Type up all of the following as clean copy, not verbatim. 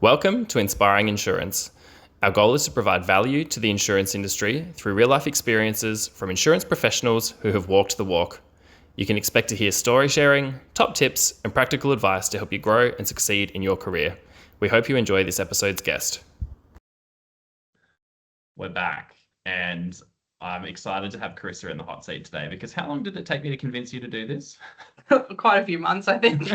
Welcome to Inspiring Insurance. Our goal is to provide value to the insurance industry through real-life experiences from insurance professionals who have walked the walk. You can expect to hear story sharing, top tips, and practical advice to help you grow and succeed in your career. We hope you enjoy this episode's guest. We're back, and I'm excited to have Carissa in the hot seat today because how long did it take me to convince you to do this? Quite a few months, I think.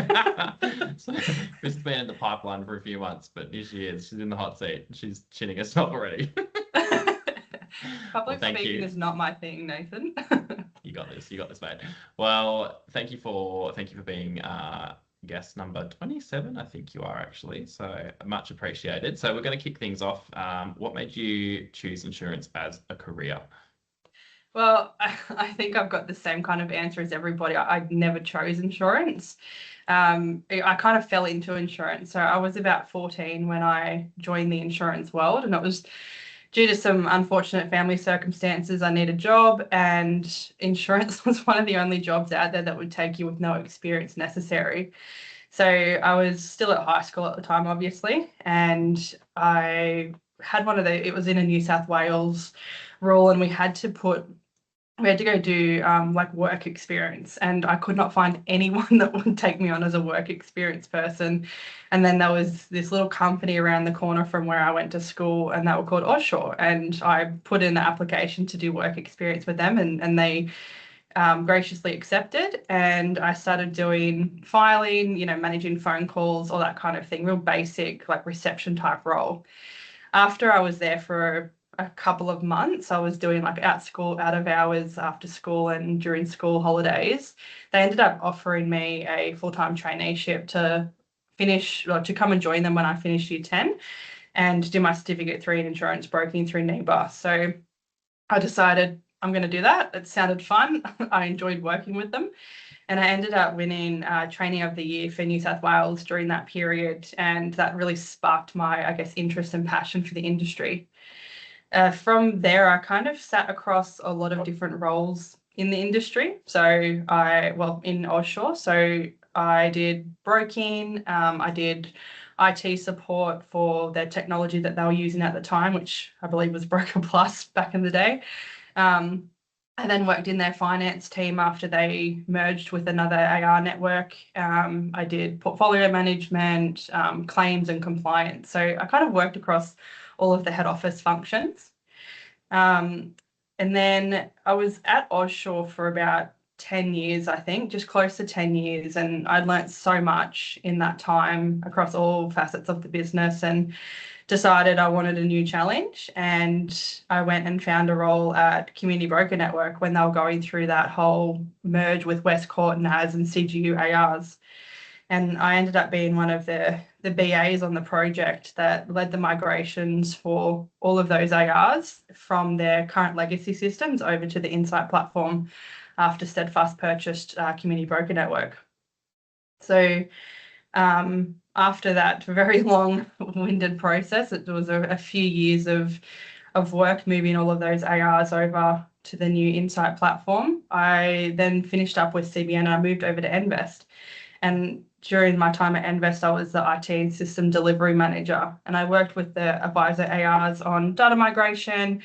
So Chris's been in the pipeline for a few months, but here she is. She's in the hot seat. She's chinning herself already. Public speaking is not my thing, Nathan. You got this. You got this, mate. Well, thank you for being guest number 27. I think you are actually. So much appreciated. So we're going to kick things off. What made you choose insurance as a career? Well, I think I've got the same kind of answer as everybody. I never chose insurance. I kind of fell into insurance. So I was about 14 when I joined the insurance world, and it was due to some unfortunate family circumstances. I needed a job, and insurance was one of the only jobs out there that would take you with no experience necessary. So I was still at high school at the time, obviously, and I had it was in a New South Wales rule, and we had to go do like work experience, and I could not find anyone that would take me on as a work experience person. And then there was this little company around the corner from where I went to school, and they were called Offshore, and I put in an application to do work experience with them, and they graciously accepted, and I started doing filing, managing phone calls, all that kind of thing, real basic like reception type role. After I was there for a couple of months, I was doing like out of hours, after school, and during school holidays. They ended up offering me a full-time traineeship to come and join them when I finished year 10 and do my certificate 3 in insurance broking through NEBA. So I decided I'm going to do that. It sounded fun. I enjoyed working with them. And I ended up winning Trainee of the Year for New South Wales during that period. And that really sparked my, interest and passion for the industry. From there, I kind of sat across a lot of different roles in the industry. So in Offshore. So I did broking, I did IT support for their technology that they were using at the time, which I believe was Broker Plus back in the day. I then worked in their finance team after they merged with another AR network. I did portfolio management, claims and compliance. So I kind of worked across all of the head office functions. And then I was at Offshore for about 10 years, I think, just close to 10 years. And I learnt so much in that time across all facets of the business, and decided I wanted a new challenge. And I went and found a role at Community Broker Network when they were going through that whole merge with Westcourt, NAS and CGU ARs. And I ended up being one of the BAs on the project that led the migrations for all of those ARs from their current legacy systems over to the Insight platform after Steadfast purchased Community Broker Network. So after that very long-winded process, it was a few years of work moving all of those ARs over to the new Insight platform. I then finished up with CBN and I moved over to Envest. And during my time at Envest, I was the IT and system delivery manager, and I worked with the advisor ARs on data migration,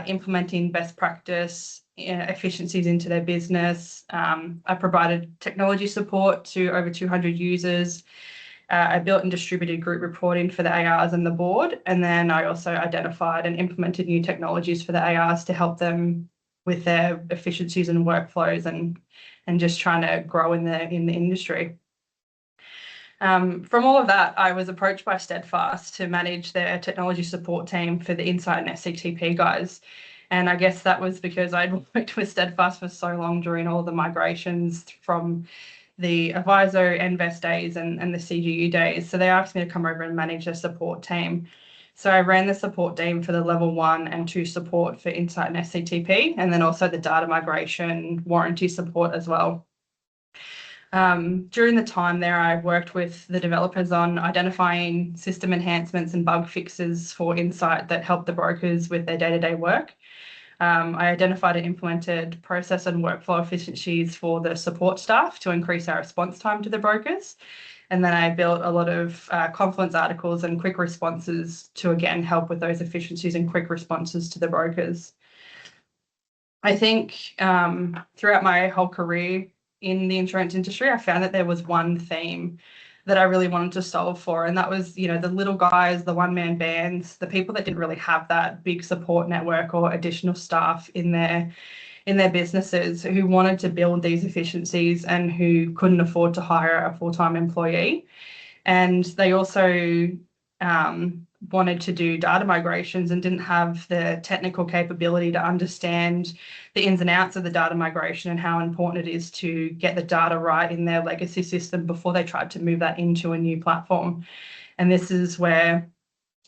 implementing best practice efficiencies into their business. I provided technology support to over 200 users. I built and distributed group reporting for the ARs and the board, and then I also identified and implemented new technologies for the ARs to help them with their efficiencies and workflows, and just trying to grow in the industry. From all of that, I was approached by Steadfast to manage their technology support team for the Insight and SCTP guys. And I guess that was because I'd worked with Steadfast for so long during all the migrations from the Advisor, Invest days and the CGU days. So they asked me to come over and manage their support team. So I ran the support team for the level 1 and 2 support for Insight and SCTP, and then also the data migration warranty support as well. During the time there, I worked with the developers on identifying system enhancements and bug fixes for Insight that helped the brokers with their day-to-day work. I identified and implemented process and workflow efficiencies for the support staff to increase our response time to the brokers. And then I built a lot of confluence articles and quick responses to, again, help with those efficiencies and quick responses to the brokers. I think throughout my whole career in the insurance industry, I found that there was one theme that I really wanted to solve for. And that was, the little guys, the one-man bands, the people that didn't really have that big support network or additional staff in their businesses, who wanted to build these efficiencies and who couldn't afford to hire a full-time employee. And they also wanted to do data migrations and didn't have the technical capability to understand the ins and outs of the data migration and how important it is to get the data right in their legacy system before they tried to move that into a new platform. And this is where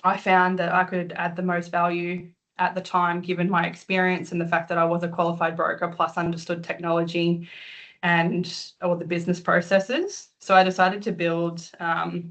I found that I could add the most value at the time, given my experience and the fact that I was a qualified broker plus understood technology and all the business processes. So I decided to build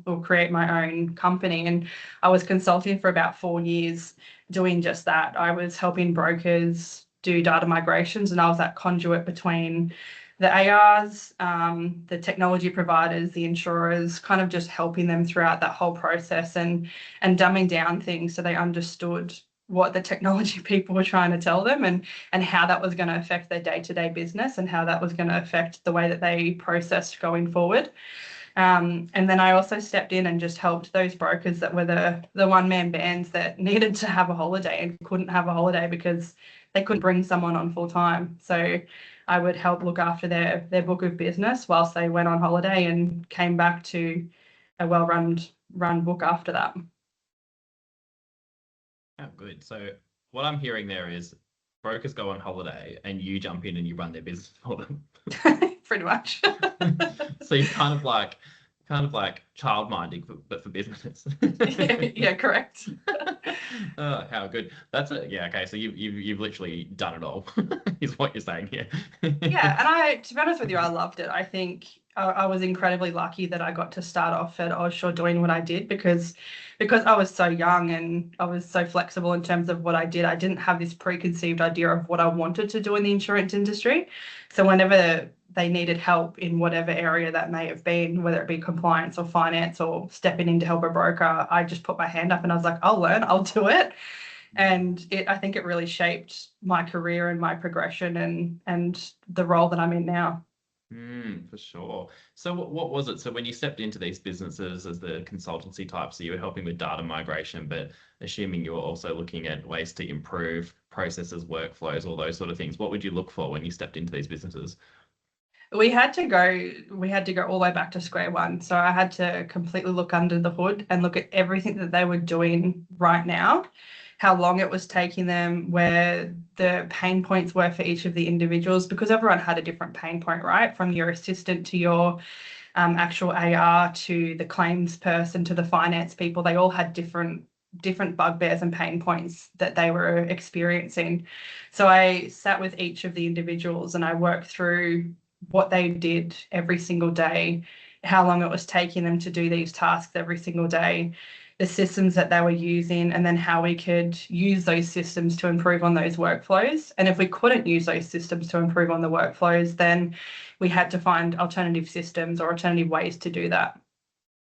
or create my own company, and I was consulting for about 4 years doing just that. I was helping brokers do data migrations, and I was that conduit between the ARs, the technology providers, the insurers, kind of just helping them throughout that whole process and dumbing down things so they understood what the technology people were trying to tell them and how that was going to affect their day-to-day business and how that was going to affect the way that they processed going forward. And then I also stepped in and just helped those brokers that were the one-man bands that needed to have a holiday and couldn't have a holiday because they couldn't bring someone on full time. So I would help look after their book of business whilst they went on holiday and came back to a well-run book after that. Oh, good. So what I'm hearing there is brokers go on holiday and you jump in and you run their business for them. Pretty much. So you're kind of like child minding, but for businesses. Yeah, correct. Oh, how good. That's it. Yeah. Okay. So you've literally done it all, is what you're saying here. Yeah, and to be honest with you, I loved it. I think I was incredibly lucky that I got to start off at Offshore doing what I did because I was so young and I was so flexible in terms of what I did. I didn't have this preconceived idea of what I wanted to do in the insurance industry. So whenever they needed help in whatever area that may have been, whether it be compliance or finance or stepping in to help a broker, I just put my hand up and I was like, I'll learn, I'll do it. And I think it really shaped my career and my progression and the role that I'm in now. For sure. So what was it? So when you stepped into these businesses as the consultancy type, so you were helping with data migration, but assuming you were also looking at ways to improve processes, workflows, all those sort of things, what would you look for when you stepped into these businesses? We had to go all the way back to square one. So I had to completely look under the hood and look at everything that they were doing right now, how long it was taking them, where the pain points were for each of the individuals, because everyone had a different pain point, right? From your assistant to your actual AR to the claims person to the finance people, they all had different bugbears and pain points that they were experiencing. So I sat with each of the individuals and I worked through what they did every single day, how long it was taking them to do these tasks every single day, the systems that they were using, and then how we could use those systems to improve on those workflows. And if we couldn't use those systems to improve on the workflows, then we had to find alternative systems or alternative ways to do that.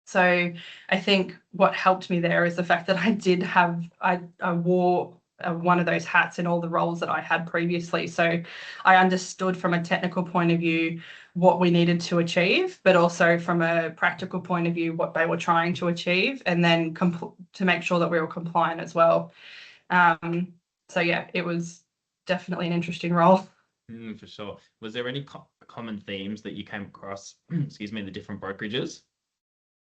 So I think what helped me there is the fact that I wore one of those hats in all the roles that I had previously. So I understood from a technical point of view what we needed to achieve, but also from a practical point of view what they were trying to achieve, and then to make sure that we were compliant as well. So yeah, it was definitely an interesting role. For sure. Was there any common themes that you came across, excuse me, the different brokerages?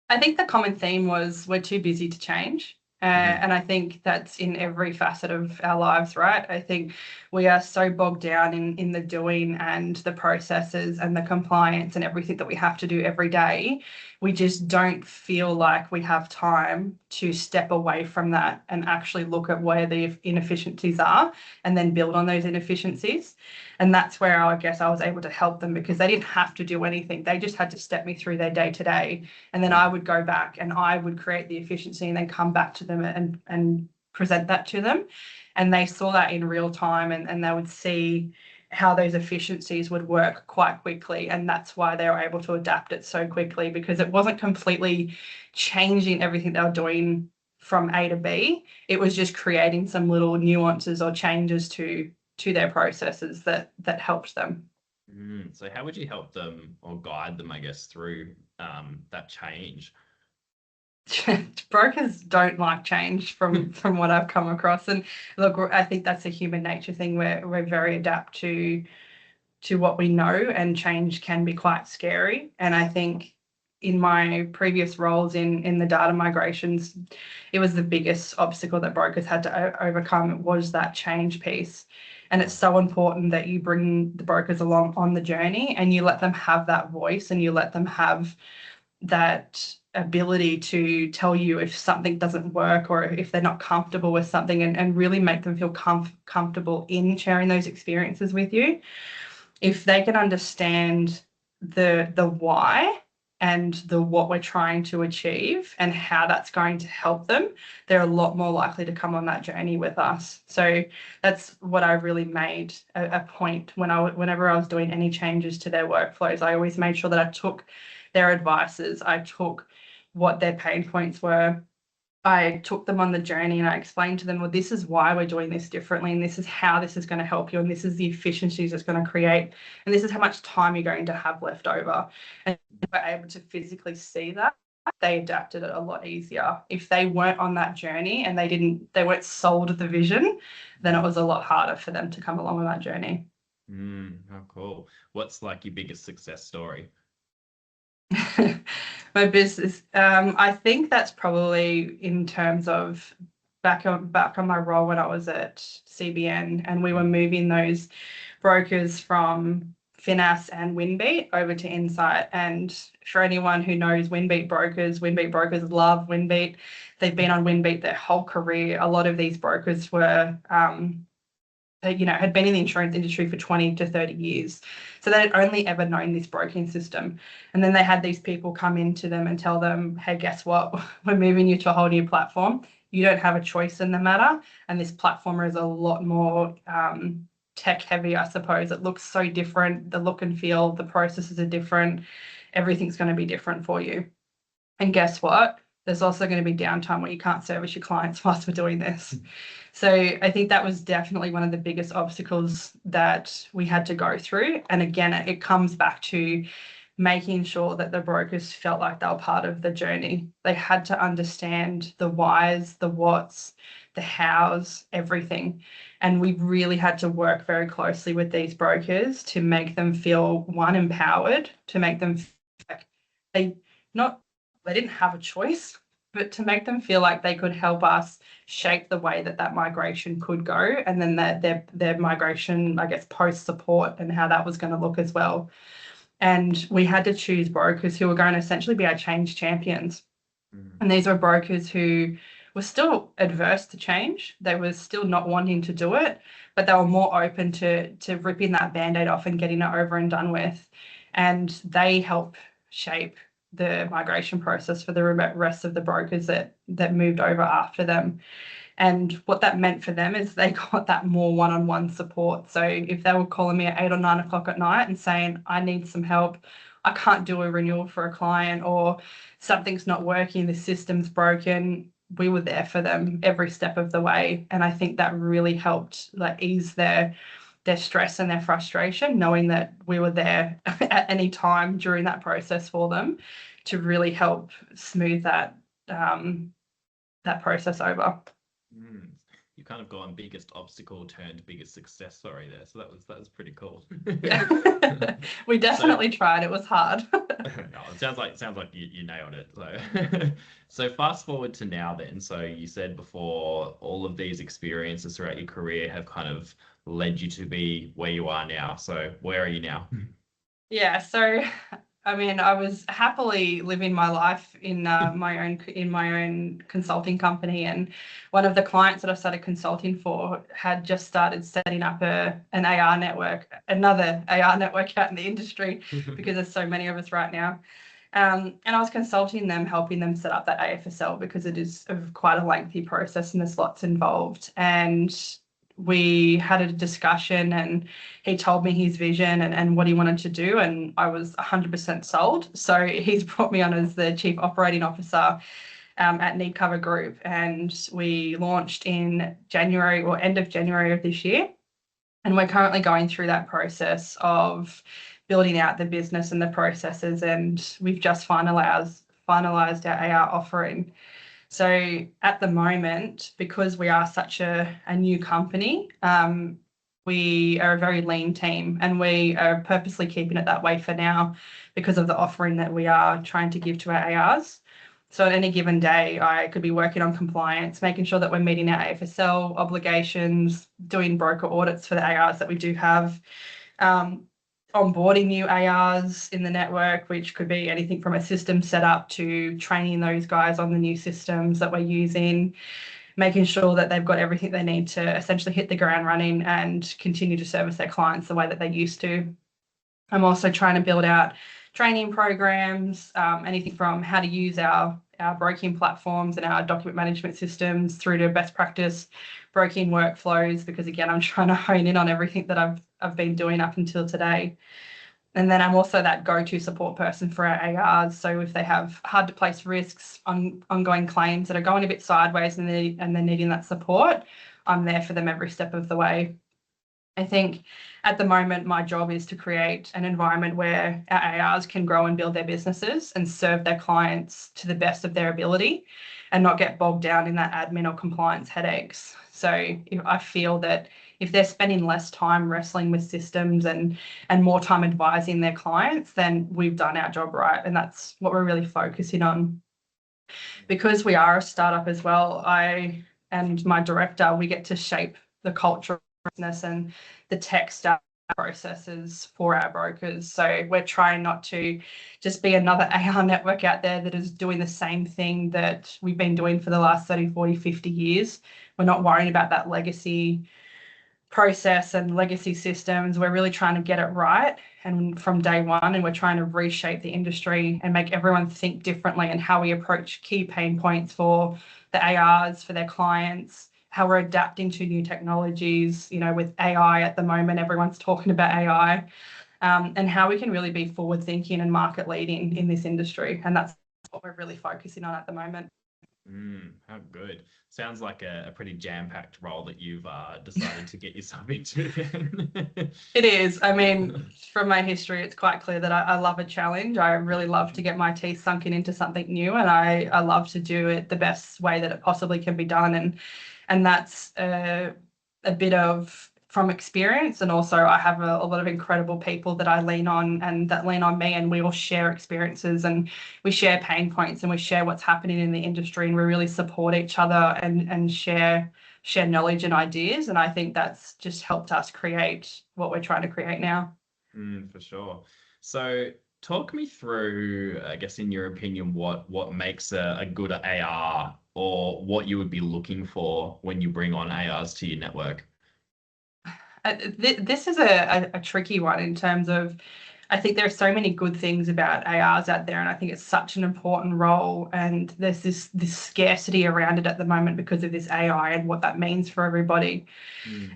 I think the common theme was we're too busy to change. And I think that's in every facet of our lives, right? I think we are so bogged down in the doing and the processes and the compliance and everything that we have to do every day. We just don't feel like we have time to step away from that and actually look at where the inefficiencies are and then build on those inefficiencies. And that's where I guess I was able to help them, because they didn't have to do anything. They just had to step me through their day to day. And then I would go back and I would create the efficiency and then come back to them and present that to them. And they saw that in real time, and they would see how those efficiencies would work quite quickly. And that's why they were able to adapt it so quickly, because it wasn't completely changing everything they were doing from A to B. It was just creating some little nuances or changes to their processes that helped them. So how would you help them or guide them, I guess, through that change? Brokers don't like change from what I've come across. And look, I think that's a human nature thing where we're very adapt to what we know, and change can be quite scary. And I think in my previous roles in the data migrations, it was the biggest obstacle that brokers had to overcome. It was that change piece. And it's so important that you bring the brokers along on the journey and you let them have that voice, and you let them have that ability to tell you if something doesn't work or if they're not comfortable with something, and really make them feel comfortable in sharing those experiences with you. If they can understand the why and the what we're trying to achieve and how that's going to help them, they're a lot more likely to come on that journey with us. So that's what I really made a point whenever I was doing any changes to their workflows. I always made sure that I took their advices, I took what their pain points were, I took them on the journey, and I explained to them, well, this is why we're doing this differently, and this is how this is going to help you, and this is the efficiencies it's going to create, and this is how much time you're going to have left over. And if we're able to physically see that, they adapted it a lot easier. If they weren't on that journey and they weren't sold the vision, then it was a lot harder for them to come along on that journey. Oh, cool. What's like your biggest success story? My business, I think that's probably in terms of back on my role when I was at CBN, and we were moving those brokers from Finas and Winbeat over to Insight. And for anyone who knows Winbeat brokers love Winbeat. They've been on Winbeat their whole career. A lot of these brokers were had been in the insurance industry for 20 to 30 years. So they had only ever known this broking system. And then they had these people come into them and tell them, hey, guess what? We're moving you to a whole new platform. You don't have a choice in the matter. And this platform is a lot more tech heavy, I suppose. It looks so different. The look and feel, the processes are different. Everything's going to be different for you. And guess what? There's also going to be downtime where you can't service your clients whilst we're doing this. So I think that was definitely one of the biggest obstacles that we had to go through. And again, it comes back to making sure that the brokers felt like they were part of the journey. They had to understand the whys, the whats, the hows, everything. And we really had to work very closely with these brokers to make them feel, one, empowered, to make them feel like they didn't have a choice, but to make them feel like they could help us shape the way that migration could go, and then their migration, I guess, post support and how that was going to look as well. And we had to choose brokers who were going to essentially be our change champions. And these were brokers who were still adverse to change. They were still not wanting to do it, but they were more open to ripping that Band-Aid off and getting it over and done with. And they help shape the migration process for the rest of the brokers that moved over after them. And what that meant for them is they got that more one-on-one support. So if they were calling me at 8 or 9 o'clock at night and saying, I need some help, I can't do a renewal for a client, or something's not working, the system's broken, we were there for them every step of the way. And I think that really helped ease their stress and their frustration, knowing that we were there at any time during that process for them to really help smooth that process over. You kind of gone biggest obstacle turned biggest success story there. So that was pretty cool. We definitely tried. It was hard. No, it sounds like you nailed it. So fast forward to now then. So you said before, all of these experiences throughout your career have kind of led you to be where you are now. So where are you now? Yeah, so I mean, I was happily living my life in my own consulting company, and one of the clients that I started consulting for had just started setting up an AR network, another AR network out in the industry, because there's so many of us right now. And I was consulting them, helping them set up that AFSL, because it is quite a lengthy process and there's lots involved. And we had a discussion and he told me his vision and what he wanted to do, and I was 100% sold. So he's brought me on as the Chief Operating Officer at Need Cover Group, and we launched in January or end of January of this year. And we're currently going through that process of building out the business and the processes, and we've just finalised our AR offering. So at the moment, because we are such a new company, we are a very lean team, and we are purposely keeping it that way for now because of the offering that we are trying to give to our ARs. So at any given day, I could be working on compliance, making sure that we're meeting our AFSL obligations, doing broker audits for the ARs that we do have, onboarding new ARs in the network, which could be anything from a system setup to training those guys on the new systems that we're using, making sure that they've got everything they need to essentially hit the ground running and continue to service their clients the way that they used to. I'm also trying to build out training programs, anything from how to use our broking platforms and our document management systems through to best practice broking workflows, because again, I'm trying to hone in on everything that I've been doing up until today. And then I'm also that go-to support person for our ARs. So if they have hard to place risks, ongoing claims that are going a bit sideways and they're needing that support, I'm there for them every step of the way. I think at the moment, my job is to create an environment where our ARs can grow and build their businesses and serve their clients to the best of their ability and not get bogged down in that admin or compliance headaches. So I feel that if they're spending less time wrestling with systems and more time advising their clients, then we've done our job right. And that's what we're really focusing on. Because we are a startup as well, I and my director, we get to shape the culture business and the tech stack processes for our brokers. So we're trying not to just be another AR network out there that is doing the same thing that we've been doing for the last 30, 40, 50 years. We're not worrying about that legacy process and legacy systems. We're really trying to get it right and from day one, and we're trying to reshape the industry and make everyone think differently and how we approach key pain points for the ARs, for their clients, how we're adapting to new technologies, with AI at the moment, everyone's talking about AI, and how we can really be forward thinking and market leading in this industry. And that's what we're really focusing on at the moment. How good. Sounds like a pretty jam-packed role that you've decided to get yourself into then. It is. I mean, from my history, it's quite clear that I love a challenge. I really love to get my teeth sunken into something new, and I love to do it the best way that it possibly can be done. And that's a bit of from experience, and also I have a lot of incredible people that I lean on and that lean on me, and we all share experiences and we share pain points and we share what's happening in the industry, and we really support each other and share knowledge and ideas. And I think that's just helped us create what we're trying to create now. For sure. So talk me through, I guess, in your opinion, what makes a good AR, or what you would be looking for when you bring on ARs to your network. This is a tricky one in terms of, I think there are so many good things about ARs out there, and I think it's such an important role, and there's this scarcity around it at the moment because of this AI and what that means for everybody.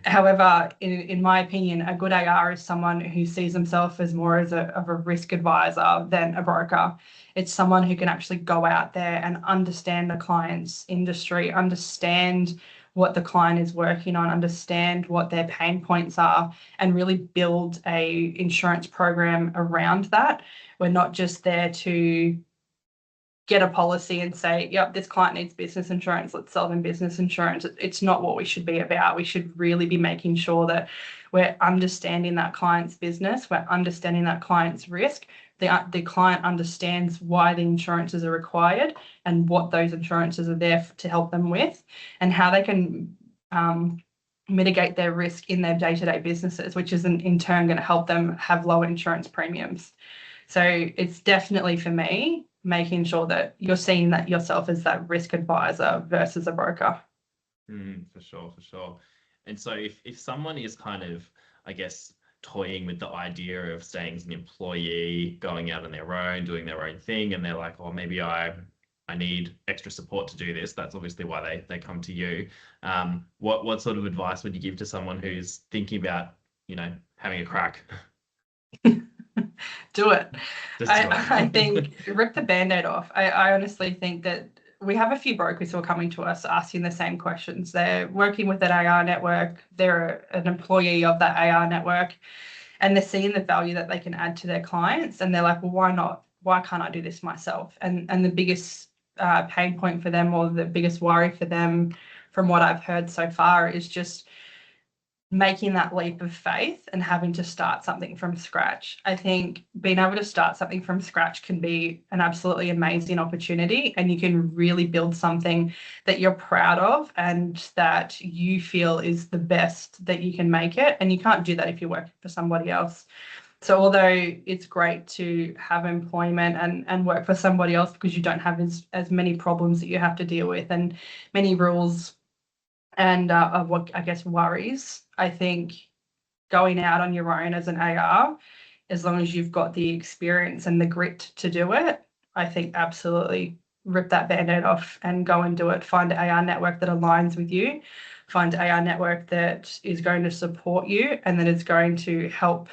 However, in my opinion, a good AR is someone who sees themselves as more of a risk advisor than a broker. It's someone who can actually go out there and understand the client's industry, understand what the client is working on, understand what their pain points are, and really build a insurance program around that. We're not just there to get a policy and say, yep, this client needs business insurance, let's sell them business insurance. It's not what we should be about. We should really be making sure that we're understanding that client's business, we're understanding that client's risk. The client understands why the insurances are required and what those insurances are there to help them with, and how they can mitigate their risk in their day-to-day businesses, which is in turn going to help them have lower insurance premiums. So it's definitely, for me, making sure that you're seeing that yourself as that risk advisor versus a broker. For sure. And so if someone is kind of, I guess, toying with the idea of staying as an employee, going out on their own, doing their own thing, and they're like, oh, maybe I I need extra support to do this, that's obviously why they come to you. What sort of advice would you give to someone who's thinking about, having a crack? Do it. Just do it. I think rip the band-aid off. I honestly think that we have a few brokers who are coming to us asking the same questions. They're working with an AR network, they're an employee of that AR network, and they're seeing the value that they can add to their clients. And they're like, well, why not? Why can't I do this myself? And the biggest pain point for them, or the biggest worry for them, from what I've heard so far, is just making that leap of faith and having to start something from scratch. I think being able to start something from scratch can be an absolutely amazing opportunity, and you can really build something that you're proud of and that you feel is the best that you can make it. And you can't do that if you're working for somebody else. So although it's great to have employment and work for somebody else, because you don't have as many problems that you have to deal with and many rules and what I guess worries, I think going out on your own as an AR, as long as you've got the experience and the grit to do it, I think absolutely rip that band-aid off and go and do it. Find an AR network that aligns with you. Find an AR network that is going to support you and that is going to help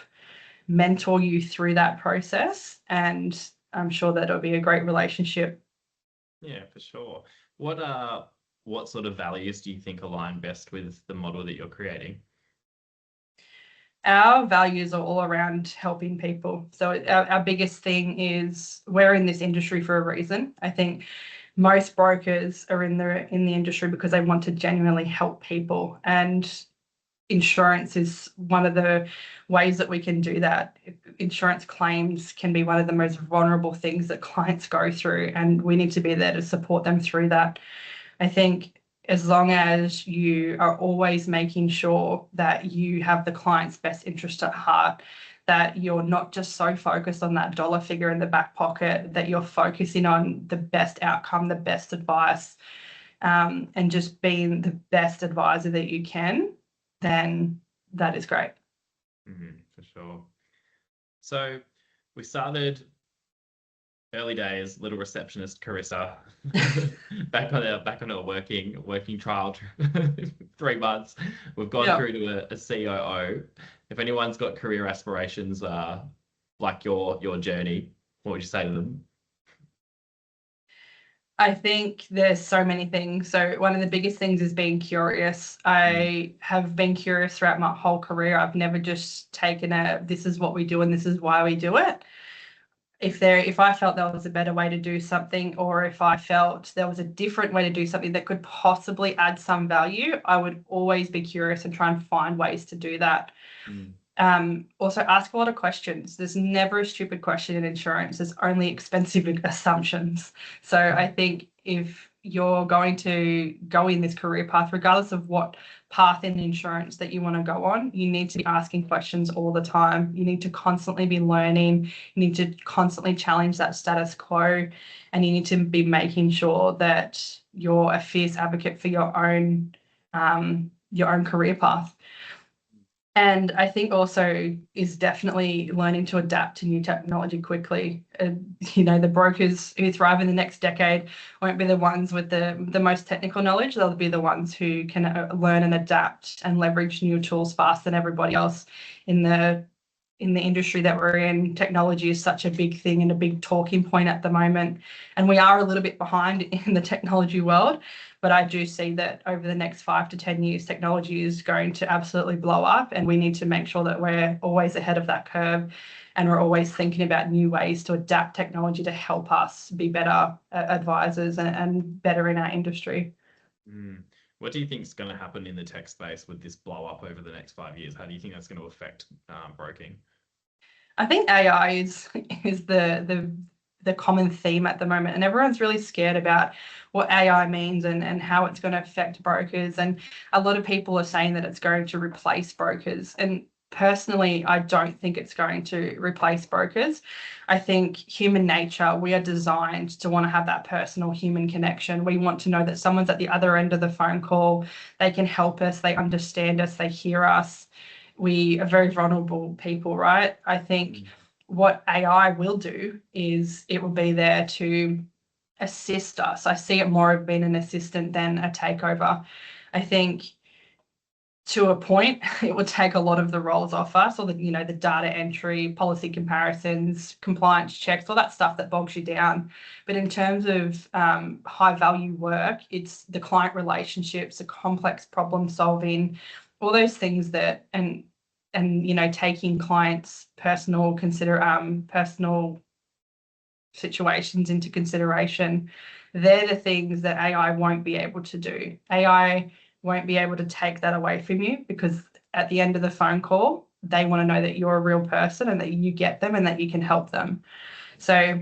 mentor you through that process. And I'm sure that it'll be a great relationship. Yeah, for sure. What sort of values do you think align best with the model that you're creating? Our values are all around helping people. So our biggest thing is we're in this industry for a reason. I think most brokers are in the industry because they want to genuinely help people, and insurance is one of the ways that we can do that. Insurance claims can be one of the most vulnerable things that clients go through, and we need to be there to support them through that. I think as long as you are always making sure that you have the client's best interest at heart, that you're not just so focused on that dollar figure in the back pocket, that you're focusing on the best outcome, the best advice, and just being the best advisor that you can, then that is great. For sure. So we started early days, little receptionist Carissa, back on her working trial, 3 months. We've gone through to a COO. If anyone's got career aspirations like your journey, what would you say to them? I think there's so many things. So one of the biggest things is being curious. I have been curious throughout my whole career. I've never just taken this is what we do and this is why we do it. If I felt there was a better way to do something, or if I felt there was a different way to do something that could possibly add some value, I would always be curious and try and find ways to do that. Also ask a lot of questions. There's never a stupid question in insurance. There's only expensive assumptions. So I think if you're going to go in this career path, regardless of what path in insurance that you want to go on, you need to be asking questions all the time. You need to constantly be learning. You need to constantly challenge that status quo, and you need to be making sure that you're a fierce advocate for your own career path. And I think also is definitely learning to adapt to new technology quickly. The brokers who thrive in the next decade won't be the ones with the most technical knowledge. They'll be the ones who can learn and adapt and leverage new tools faster than everybody else in the industry that we're in. Technology is such a big thing and a big talking point at the moment. And we are a little bit behind in the technology world. But I do see that over the next 5 to 10 years, technology is going to absolutely blow up, and we need to make sure that we're always ahead of that curve, and we're always thinking about new ways to adapt technology to help us be better advisors and better in our industry. What do you think is going to happen in the tech space with this blow up over the next 5 years? How do you think that's going to affect broking? I think AI is the common theme at the moment, and everyone's really scared about what AI means and how it's going to affect brokers. And a lot of people are saying that it's going to replace brokers. And personally, I don't think it's going to replace brokers. I think human nature, we are designed to want to have that personal human connection. We want to know that someone's at the other end of the phone call. They can help us. They understand us. They hear us. We are very vulnerable people, right? I think what AI will do is it will be there to assist us. I see it more of being an assistant than a takeover. I think to a point, it would take a lot of the roles off us, or the data entry, policy comparisons, compliance checks, all that stuff that bogs you down. But in terms of high value work, it's the client relationships, the complex problem solving, all those things that and taking clients' personal situations into consideration. They're the things that AI won't be able to do. AI won't be able to take that away from you, because at the end of the phone call, they want to know that you're a real person and that you get them and that you can help them. So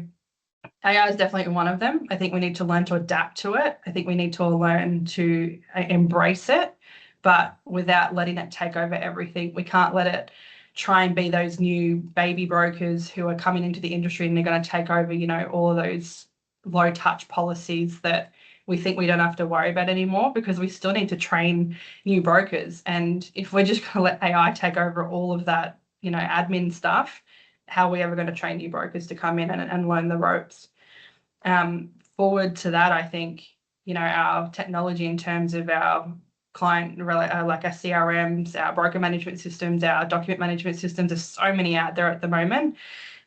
AI is definitely one of them. I think we need to learn to adapt to it. I think we need to learn to embrace it, but without letting it take over everything. We can't let it try and be those new baby brokers who are coming into the industry and they're going to take over, all of those low touch policies that we think we don't have to worry about anymore, because we still need to train new brokers. And if we're just going to let AI take over all of that, admin stuff, how are we ever going to train new brokers to come in and learn the ropes? Forward to that, I think, our technology in terms of our client, like our CRMs, our broker management systems, our document management systems, there's so many out there at the moment.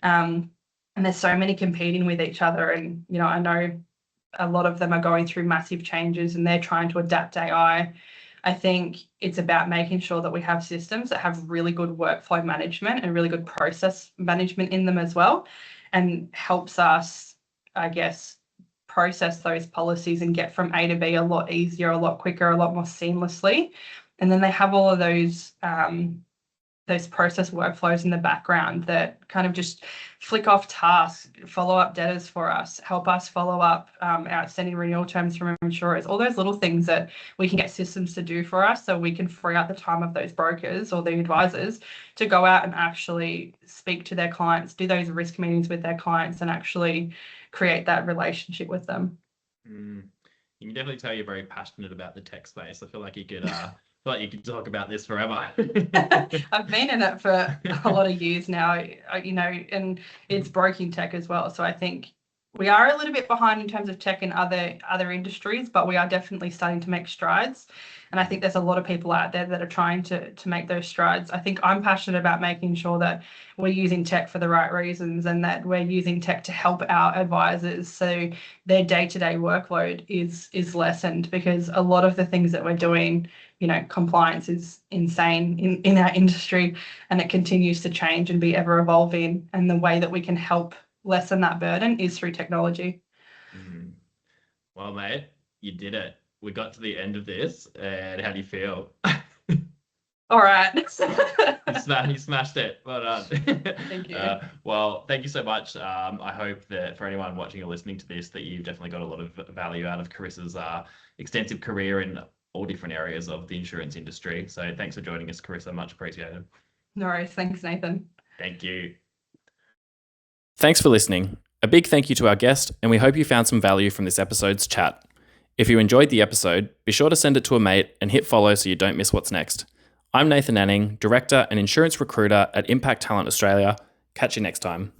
And there's so many competing with each other. And, I know a lot of them are going through massive changes and they're trying to adapt AI. I think it's about making sure that we have systems that have really good workflow management and really good process management in them as well, and helps us, I guess, process those policies and get from A to B a lot easier, a lot quicker, a lot more seamlessly. And then they have all of those process workflows in the background that kind of just flick off tasks, follow up debtors for us, help us follow up outstanding renewal terms from insurers, all those little things that we can get systems to do for us, so we can free up the time of those brokers or the advisors to go out and actually speak to their clients, do those risk meetings with their clients, and actually create that relationship with them. You can definitely tell you're very passionate about the tech space. I feel like you could talk about this forever. I've been in it for a lot of years now, and it's broking tech as well. So I think we are a little bit behind in terms of tech in other industries, but we are definitely starting to make strides. And I think there's a lot of people out there that are trying to make those strides. I think I'm passionate about making sure that we're using tech for the right reasons, and that we're using tech to help our advisors so their day-to-day workload is lessened, because a lot of the things that we're doing, compliance is insane in our industry, and it continues to change and be ever evolving. And the way that we can help lessen that burden is through technology. Well, mate, you did it. We got to the end of this, and how do you feel? All right. You smashed it. Well done. Thank you. Well, thank you so much. I hope that for anyone watching or listening to this, that you've definitely got a lot of value out of Carissa's extensive career in all different areas of the insurance industry. So thanks for joining us, Carissa. Much appreciated. No worries. Thanks, Nathan. Thank you. Thanks for listening. A big thank you to our guest, and we hope you found some value from this episode's chat. If you enjoyed the episode, be sure to send it to a mate and hit follow so you don't miss what's next. I'm Nathan Anning, Director and Insurance Recruiter at Impact Talent Australia. Catch you next time.